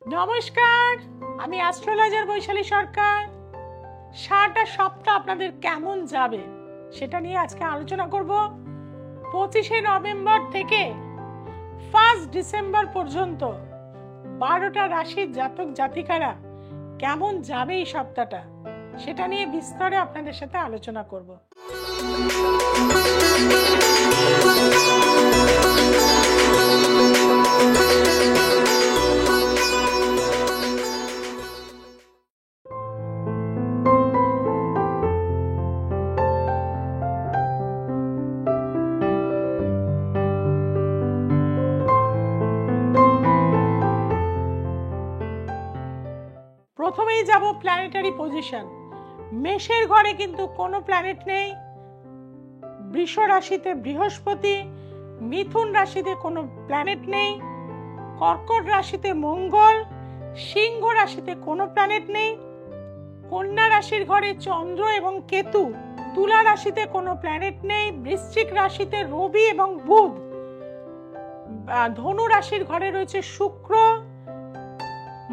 নমস্কার, আমি অ্যাস্ট্রোলজার বৈশালী সরকার। সারাটা সপ্তাহ আপনাদের কেমন যাবে সেটা নিয়ে আজকে আলোচনা করব। 25শে নভেম্বর থেকে 1 ডিসেম্বর পর্যন্ত 12টা রাশির জাতক জাতিকারা কেমন যাবে এই সপ্তাহটা, সেটা নিয়ে বিস্তারে আপনাদের সাথে আলোচনা করব। প্রথমেই যাব প্ল্যানেটারি পজিশন। মেষের ঘরে কিন্তু কোনো প্ল্যানেট নেই। বৃষ রাশিতে বৃহস্পতি, মিথুন রাশিতে কোনো প্ল্যানেট নেই, কর্কট রাশিতে মঙ্গল, সিংহ রাশিতে কোনো প্ল্যানেট নেই, কন্যা রাশির ঘরে চন্দ্র এবং কেতু, তুলা রাশিতে কোনো প্ল্যানেট নেই, বৃশ্চিক রাশিতে রবি এবং বুধ, ধনু রাশির ঘরে রয়েছে শুক্র,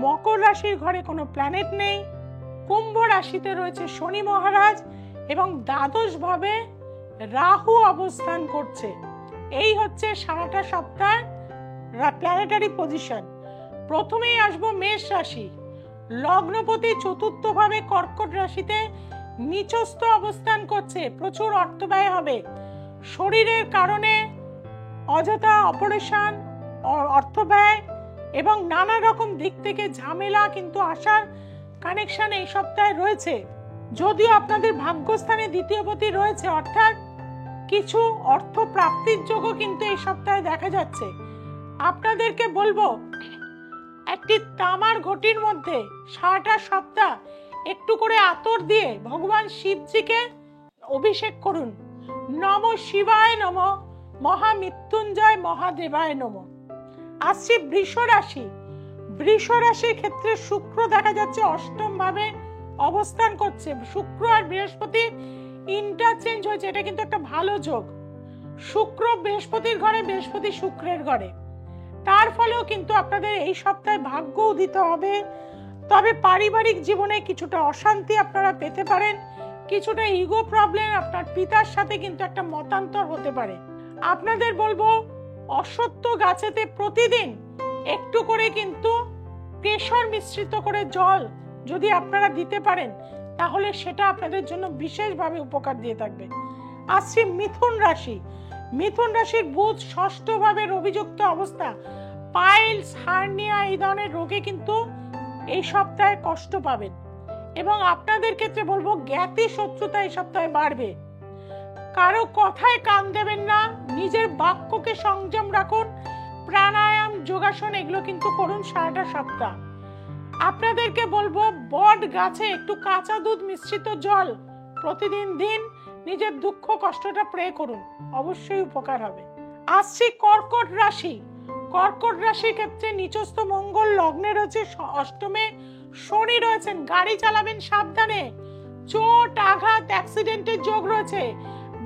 মকর রাশির ঘরে কোনো প্ল্যানেট নেই, কুম্ভ রাশিতে রয়েছে শনি মহারাজ এবং দ্বাদশ ভাবে রাহু অবস্থান করছে। এই হচ্ছে সারাটা সপ্তাহ প্ল্যানেটারি পজিশন। প্রথমেই আসবো মেষ রাশি। লগ্নপতি চতুর্থ ভাবে কর্কট রাশিতে নিচস্থ অবস্থান করছে। প্রচুর অর্থ ব্যয় হবে। শরীরের কারণে অযথা অপারেশন, অর্থ ব্যয় এবং নানা রকম দিক থেকে ঝামেলা কিন্তু আসার কানেকশন এই সপ্তাহে রয়েছে। যদিও আপনাদের ভাগ্যস্থানে দ্বিতীয়পতি রয়েছে, অর্থাৎ কিছু অর্থ প্রাপ্তির যোগও কিন্তু এই সপ্তাহে দেখা যাচ্ছে। আপনাদেরকে বলবো, একটি তামার ঘটির মধ্যে সারাটা সপ্তাহ একটু করে আতর দিয়ে ভগবান শিবজিকে অভিষেক করুন। নম শিবায় নম, মহামৃত্যুঞ্জয় মহাদেবায় নম। আসছি বৃষ রাশি। বৃষ রাশির ক্ষেত্রে শুক্র দেখা যাচ্ছে অষ্টম ভাবে অবস্থান করছে। শুক্র আর বৃহস্পতি ইন্টারচেঞ্জ হয়েছে, এটা কিন্তু একটা ভালো যোগ। শুক্র বৃহস্পতির ঘরে, বৃহস্পতি শুক্রের ঘরে। তার ফলেও কিন্তু আপনাদের এই সপ্তাহে ভাগ্য উদিত হবে। তবে পারিবারিক জীবনে কিছুটা অশান্তি আপনারা পেতে পারেন, কিছুটা ইগো প্রবলেম, আপনার পিতার সাথে কিন্তু একটা মতান্তর হতে পারে। আপনাদের বলবো, অশ্বত্থ গাছেতে প্রতিদিন একটু করে কিন্তু কেশর মিশ্রিত করে জল যদি আপনারা দিতে পারেন, তাহলে সেটা আপনাদের জন্য বিশেষভাবে উপকার দিয়ে থাকবে। আসছি মিথুন রাশি। মিথুন রাশির বুধ ষষ্ঠ ভাবে রবিযুক্ত অবস্থা। পাইলস, হার্নিয়া এই ধরনের রোগে কিন্তু এই সপ্তাহে কষ্ট পাবেন এবং আপনাদের ক্ষেত্রে বলবো জ্ঞাতি শত্রুতা এই সপ্তাহে বাড়বে। কারো কথায় কান দেবেন না, নিজের বাক্যকে সংযম রাখুন। প্রাণায়াম, যোগাসন এগুলো কিন্তু করুন সারাটা সপ্তাহ। আপনাদেরকে বলবো, বট গাছে একটু কাঁচা দুধ মিশ্রিত জল প্রতিদিন দিন, নিজের দুঃখ কষ্টটা প্রে করুন, অবশ্যই উপকার হবে। আসছি কর্কট রাশি। কর্কট রাশির ক্ষেত্রে নিচস্থ মঙ্গল লগ্নে রয়েছে, অষ্টমে শনি রয়েছেন। গাড়ি চালাবেন সাবধানে। চোট, আঘাত, অ্যাক্সিডেন্টের যোগ রয়েছে।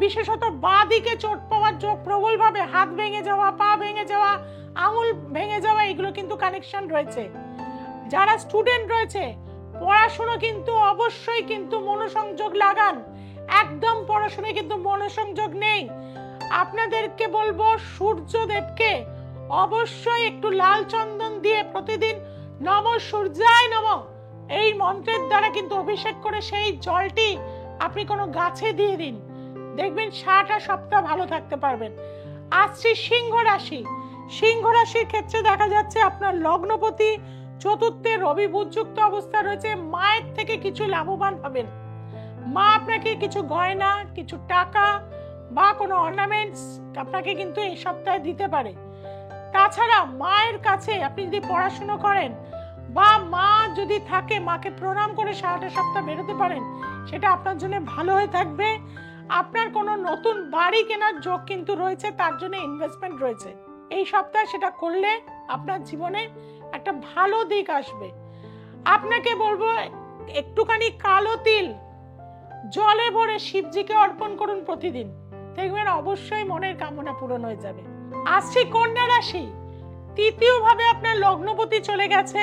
বিশেষত বাঁ দিকে চোট পাওয়ার যোগ প্রবল ভাবে। হাত ভেঙে যাওয়া, পা ভেঙে যাওয়া, আঙুল ভেঙে যাওয়া, এগুলো কিন্তু কানেকশন রয়েছে। যারা স্টুডেন্ট রয়েছে, পড়াশোনা কিন্তু অবশ্যই কিন্তু মনোসংযোগ লাগান। একদম পড়াশোনায় কিন্তু মনোসংযোগ নেই। আপনাদেরকে বলবো, সূর্যদেবকে অবশ্যই একটু লাল চন্দন দিয়ে প্রতিদিন নম সূর্যায় নম এই মন্ত্রের দ্বারা কিন্তু অভিষেক করে সেই জলটি আপনি কোনো গাছে দিয়ে দিন, দেখবেন সারাটা সপ্তাহ ভালো থাকতে পারবেন। আসছি সিংহ রাশি। সিংহ রাশির ক্ষেত্রে দেখা যাচ্ছে আপনার লগ্নপতি চতুর্থে রবি বুধযুক্ত অবস্থা রয়েছে। মায়ের থেকে কিছু লাভবান হবেন। মা আপনাকে কিছু গয়না, কিছু টাকা বা কোনো অর্নামেন্টস আপনাকে কিন্তু এই সপ্তাহে দিতে পারে। তাছাড়া মায়ের কাছে আপনি যদি পড়াশোনা করেন বা মা যদি থাকে, মাকে প্রণাম করে সারাটা সপ্তাহ বেরোতে পারেন, সেটা আপনার জন্য ভালো হয়ে থাকবে। আপনার কোনো নতুন বাড়ি কেনার যোগ কিন্তু রয়েছে, তার জন্য ইনভেস্টমেন্ট রয়েছে। এই সপ্তাহে সেটা করলে আপনার জীবনে একটা ভালো দিক আসবে। আপনাকে বলবো, একটুখানি কালো তিল জলে ভরে শিবজিকে অর্পণ করুন প্রতিদিন, দেখবেন অবশ্যই মনের কামনা পূরণ হয়ে যাবে। আসছি কন্যা রাশি। তৃতীয় ভাবে আপনার লগ্নপতি চলে গেছে।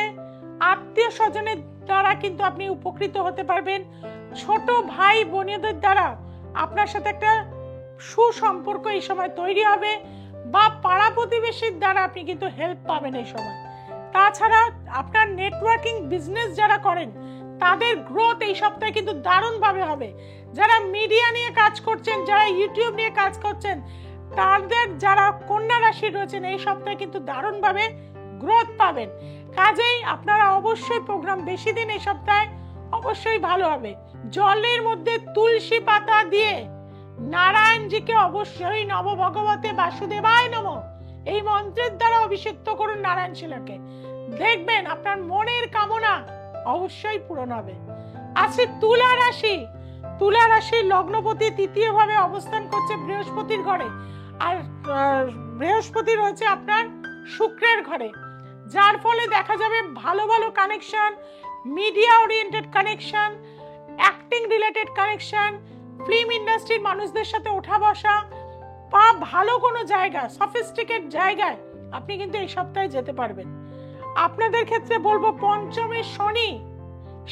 আত্মীয় স্বজনের দ্বারা কিন্তু আপনি উপকৃত হতে পারবেন। ছোট ভাই বোনেদের দ্বারা আপনার সাথে একটা সুসম্পর্ক এই সময় তৈরি হবে, বা পাড়া প্রতিবেশীর দ্বারা আপনি কিন্তু হেল্প পাবেন এই সময়। তাছাড়া আপনার নেটওয়ার্কিং বিজনেস যারা করেন তাদের গ্রোথ এই সপ্তাহে কিন্তু দারুণভাবে হবে। যারা মিডিয়া নিয়ে কাজ করছেন, যারা ইউটিউব নিয়ে কাজ করছেন, তাদের যারা কন্যা রাশি রয়েছেন এই সপ্তাহে কিন্তু দারুণভাবে গ্রোথ পাবেন। কাজেই আপনারা অবশ্যই প্রোগ্রাম বেশি দিন এই সপ্তাহে অবশ্যই ভালো হবে। জলের মধ্যে তুলসী পাতা দিয়ে নারায়ণজিকে অবশ্যই নব ভগবতে বাসুদেবায় নমঃ এই মন্ত্রের দ্বারা অভিষিক্ত করুন নারায়ণ শিলাকে। দেখবেন আপনার মনের কামনা অবশ্যই পূরণ হবে। আছে তুলা রাশি। তুলা রাশির লগ্নপতি তৃতীয় ভাবে অবস্থান করছে বৃহস্পতির ঘরে, আর বৃহস্পতি রয়েছে আপনার শুক্রের ঘরে, যার ফলে দেখা যাবে ভালো ভালো connection, media oriented connection, acting related connection, film ইন্ডাস্ট্রির মানুষদের সাথে ওঠা বসা, বা ভালো কোনো জায়গা, সফিস্টিকেট জায়গায় আপনি কিন্তু এই সপ্তাহে যেতে পারবেন। আপনাদের ক্ষেত্রে বলবো পঞ্চমে শনি,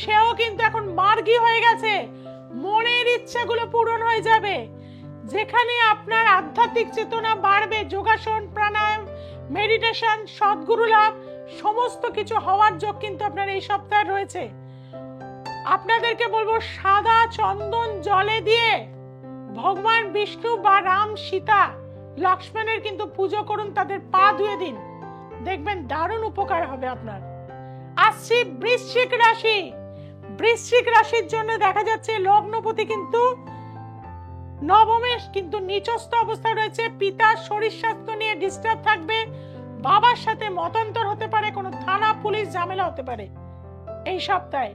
সেও কিন্তু এখন মার্গী হয়ে গেছে, মনের ইচ্ছাগুলো পূরণ হয়ে যাবে। যেখানে আপনার আধ্যাত্মিক চেতনা বাড়বে, যোগাসন, প্রাণায়াম, মেডিটেশন, সদ্গুরু লাভ, সমস্ত কিছু হওয়ার যোগ কিন্তু আপনার এই সপ্তাহে রয়েছে। আপনাদেরকে বলবো সাদা চন্দন জলে দিয়ে ভগবান বিষ্ণু বা রাম, সীতা, লক্ষ্মণের কিন্তু পুজো করুন, তাদের পা ধুয়ে দিন, দেখবেন দারুণ উপকার হবে আপনার। আসছি বৃশ্চিক রাশি। বৃশ্চিক রাশির জন্য দেখা যাচ্ছে লগ্নপতি কিন্তু নবমে কিন্তু নিচস্থ অবস্থায় রয়েছে। পিতার শরীর স্বাস্থ্য নিয়ে ডিস্টার্ব থাকবে, বাবার সাথে মতান্তর হতে পারে, কোনো থানা পুলিশ ঝামেলা হতে পারে এই সপ্তাহে।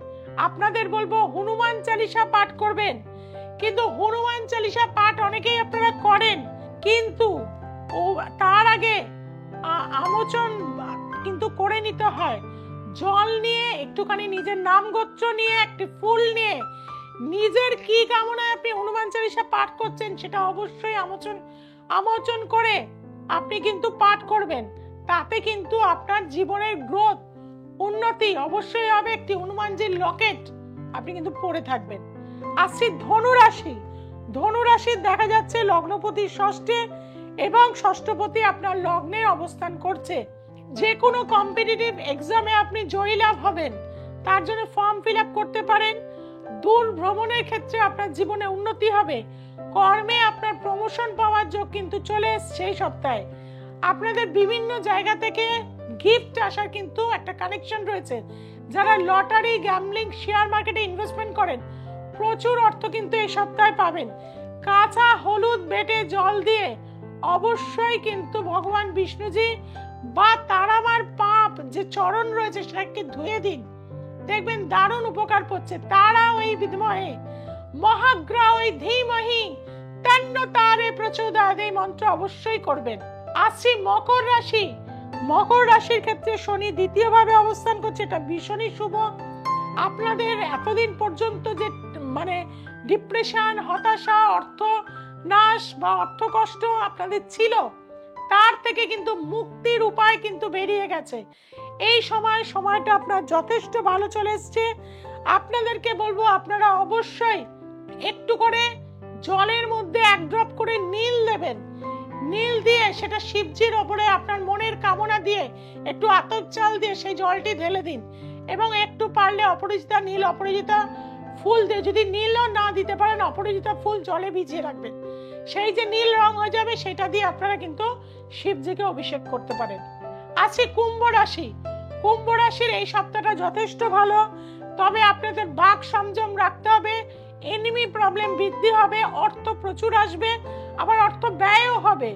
আপনাদের বলবো হনুমান চালিসা পাঠ করবেন, কিন্তু হনুমান চালিসা পাঠ অনেকেই আপনারা করেন, কিন্তু তার আগে আমোচন কিন্তু করে নিতে হয়। জল নিয়ে একটুখানি নিজের নাম গোত্র নিয়ে একটি ফুল নিয়ে নিজের কি কামনায় আপনি হনুমান চালিসা পাঠ করছেন সেটা অবশ্যই আমোচন করে আপনি কিন্তু পাঠ করবেন। তাতে কিন্তু আপনার জীবনের গ্রোথ, উন্নতি অবশ্যই হবে। একটি হনুমানজির লকেট আপনি কিন্তু পরে থাকবেন। আসছি ধনুরাশি। ধনুরাশির দেখা যাচ্ছে লগ্নপতি ষষ্ঠে এবং ষষ্ঠপতি আপনার লগ্নে অবস্থান করছে। যে কোনো কম্পিটিটিভ এক্সামে আপনি জয়ী লাভ হবেন, তার জন্য ফর্ম ফিল আপ করতে পারেন। দূর ভ্রমণের ক্ষেত্রে আপনার জীবনে উন্নতি হবে। কর্মে আপনার প্রমোশন পাওয়ার যোগ কিন্তু চলে এসছে এই সপ্তাহে। আপনাদের বিভিন্ন জায়গা থেকে গিফট আসার কিন্তু একটা কানেকশন রয়েছে। যারা লটারি, গ্যাম্বলিং, শেয়ার মার্কেটে ইনভেস্টমেন্ট করেন, প্রচুর অর্থ কিন্তু এই সপ্তাহে পাবেন। কাঁচা হলুদ বেটে জল দিয়ে অবশ্যই কিন্তু ভগবান বিষ্ণুজি বা তারামার পাপ যে চরণ রয়েছে সেটাকে ধুয়ে দিন, দেখবেন দারুণ উপকার পড়ছে। তারা ওই বিদ্মহে মহাগ্রহ ওই ধীমহি তন্নো তারে প্রচোদয়াৎ এই মন্ত্র অবশ্যই করবেন। আসছি মকর রাশি। মকর রাশির ক্ষেত্রে শনি দ্বিতীয় ভাবে অবস্থান করছে, এটা ভীষণই শুভ। আপনাদের এতদিন পর্যন্ত যে ডিপ্রেশন, হতাশা, অর্থ নাশ বা অর্থ কষ্ট আপনাদের ছিল, তার থেকে কিন্তু মুক্তির উপায় কিন্তু বেরিয়ে গেছে। এই সময়টা আপনার যথেষ্ট ভালো চলে এসছে। আপনাদেরকে বলবো আপনারা অবশ্যই একটু করে জলের মধ্যে 1 ড্রপ করে নীল দেবেন। নীল দিয়ে সেটা শিবজির ওপরে আপনার মনের কামনা দিয়ে একটু আতপ চাল দিয়ে সেই জলটি ঢেলে দিন, এবং একটু পারলে অপরাজিতা নীল, অপরাজিতা ফুল দিয়ে, যদি নীলও না দিতে পারেন অপরাজিতা ফুল জলে ভিজিয়ে রাখবেন, সেই যে নীল রং হয়ে যাবে সেটা দিয়ে আপনারা কিন্তু শিবজিকে অভিষেক করতে পারেন। আছে কুম্ভ রাশি। কুম্ভ রাশির এই সপ্তাহটা যথেষ্ট ভালো, তবে আপনাদের বাক সংযম রাখতে হবে। এনিমি প্রবলেম বৃদ্ধি হবে, অর্থ প্রচুর আসবে, আবার অর্থ ব্যয়ও হবে।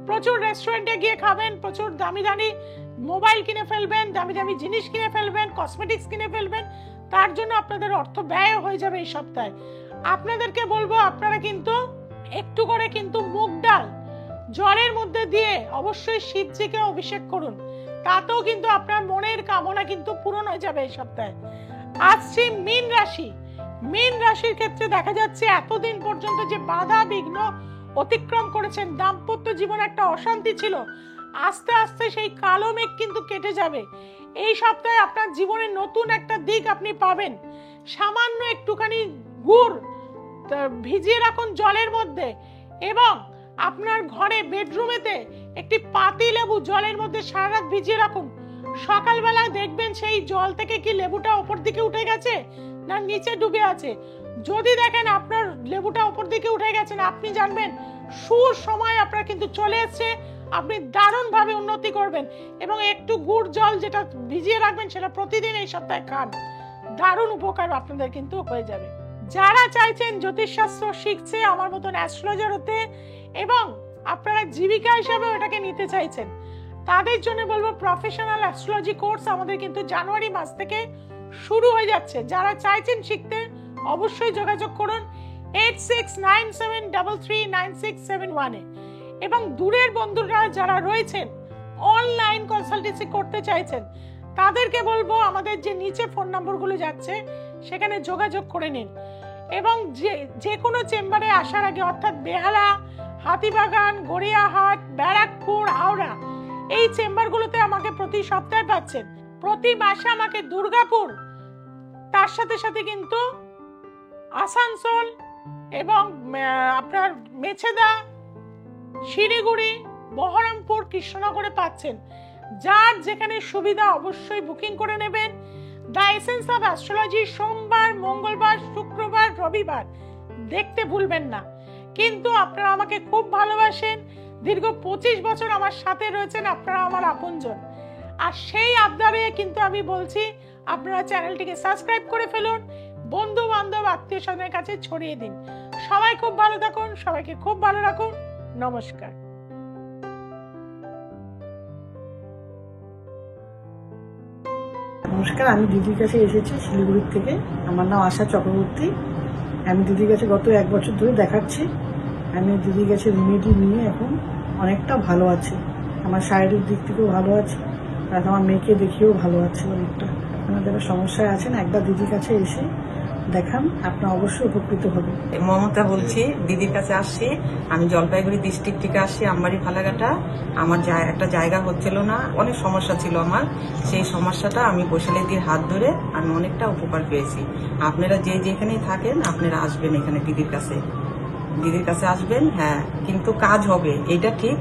প্রচুর রেস্টুরেন্টে গিয়ে খাবেন, প্রচুর দামি দামি মোবাইল কিনে ফেলবেন, দামি দামি জিনিস কিনে ফেলবেন, কসমেটিক্স কিনে ফেলবেন, তার জন্য আপনাদের অর্থ ব্যয় হয়ে যাবে এই সপ্তাহে। আপনাদেরকে বলবো আপনারা কিন্তু একটু করে কিন্তু মুগ ডাল জলের মধ্যে দিয়ে অবশ্যই শিবজিকে অভিষেক করুন, তাতেও কিন্তু আপনার মনের কামনা কিন্তু পূরণ হয়ে যাবে এই সপ্তাহে। আসছি মীন রাশি। মীন রাশির ক্ষেত্রে দেখা যাচ্ছে এতদিন পর্যন্ত যে বাধা বিঘ্ন অতিক্রম করেছেন, দাম্পত্য জীবনে একটা অশান্তি ছিল, আস্তে আস্তে সেই কালো মেঘ কিন্তু কেটে যাবে। এই সপ্তাহে আপনার জীবনে নতুন একটা দিক আপনি পাবেন। সামান্য একটুখানি গুড় ভিজিয়ে রাখুন জলের মধ্যে, এবং আপনার ঘরে বেডরুমেতে একটি পাতি লেবু জলের মধ্যে সারা রাত ভিজিয়ে রাখুন। সকালবেলা দেখবেন সেই জল থেকে কি লেবুটা উপর দিকে উঠে গেছে না নিচে ডুবে আছে। যদি দেখেন আপনার লেবুটা উপর দিকে উঠে গেছে, আপনি জানবেন সুসময় আপনার কিন্তু চলে এসেছে, আপনি দারুণভাবে উন্নতি করবেন। এবং একটু গুড় জল যেটা ভিজিয়ে রাখবেন সেটা প্রতিদিন এই সপ্তাহে খান, দারুণ উপকার আপনাদের কিন্তু হয়ে যাবে। যারা চাইছেন জ্যোতিষশাস্ত্র শিখছে আমার মতন অ্যাস্ট্রোলজার হতে এবং আপনারা জীবিকা হিসাবে ওটাকে নিতে চাইছেন, তাদের জন্য বলবো প্রফেশনাল অ্যাস্ট্রোলজি কোর্স আমাদের কিন্তু জানুয়ারি মাস থেকে শুরু হয়ে যাচ্ছে। যারা চাইছেন শিখতে অবশ্যই যোগাযোগ করুন 8697339671 এ। এবং দূরের বন্ধুরা যারা রয়েছেন অনলাইন কনসালটেন্সি করতে চাইছেন, তাদেরকে বলবো আমাদের যে নিচে ফোন নম্বরগুলো যাচ্ছে সেখানে যোগাযোগ করে নিন। এবং যে কোনো চেম্বারে আসার আগে, অর্থাৎ বেহালা, হাতিবাগান, গড়িয়াহাট, ব্যারাকপুর, হাওড়া, এই চেম্বারগুলোতে আমাকে প্রতি সপ্তাহে পাচ্ছেন। প্রতি মাসে আমাকে দুর্গাপুর, তার সাথে সাথে কিন্তু আসানসোল এবং আপনার মেছেদা, শিলিগুড়ি, বহরমপুর, কৃষ্ণনগরে পাচ্ছেন। যার যেখানে সুবিধা অবশ্যই বুকিং করে নেবেন। দ্য এসেন্স অফ অ্যাস্ট্রোলজি সোমবার, মঙ্গলবার, শুক্রবার, রবিবার দেখতে ভুলবেন না। কিন্তু আপনারা আমাকে খুব ভালোবাসেন, দীর্ঘ 25 বছর আমার সাথে রয়েছেন, আপনারা আমার আপনজন। আর সেই আবদারে কিন্তু আমি বলছি আপনারা চ্যানেলটিকে সাবস্ক্রাইব করে ফেলুন, বন্ধু বান্ধব আত্মীয় স্বজনের কাছে ছড়িয়ে দিন। সবাই খুব ভালো থাকুন, সবাইকে খুব ভালো রাখুন। নমস্কার। নমস্কার, আমি দিদির কাছে এসেছি শিলিগুড়ির থেকে। আমার নাম আশা চক্রবর্তী। আমি দিদির কাছে গত 1 বছর ধরে দেখাচ্ছি। আমি দিদির কাছে রেমেডি নিয়ে এখন অনেকটা ভালো আছি। আমার শারীরিক দিক থেকেও ভালো আছি, আর আমার মেয়েকে দেখিয়েও ভালো আছি অনেকটা। আপনার যারা সমস্যায় আছেন একবার দিদির কাছে এসে দেখান, আপনার অবশ্যই উপকৃত হবে। মমতা বলছি, দিদির কাছে আসছি। আমি জলপাইগুড়ি ডিস্ট্রিক্ট থেকে আসছি, আমবাড়ি ফালাকাটা। আমার একটা জায়গা হচ্ছিল না, অনেক সমস্যা ছিল আমার। সেই সমস্যাটা আমি বৈশালীদির হাত ধরে আমি অনেকটা উপকার পেয়েছি। আপনারা যে যেখানেই থাকেন আপনারা আসবেন এখানে দিদির কাছে আসবেন। হ্যাঁ, কিন্তু কাজ হবে, এটা ঠিক।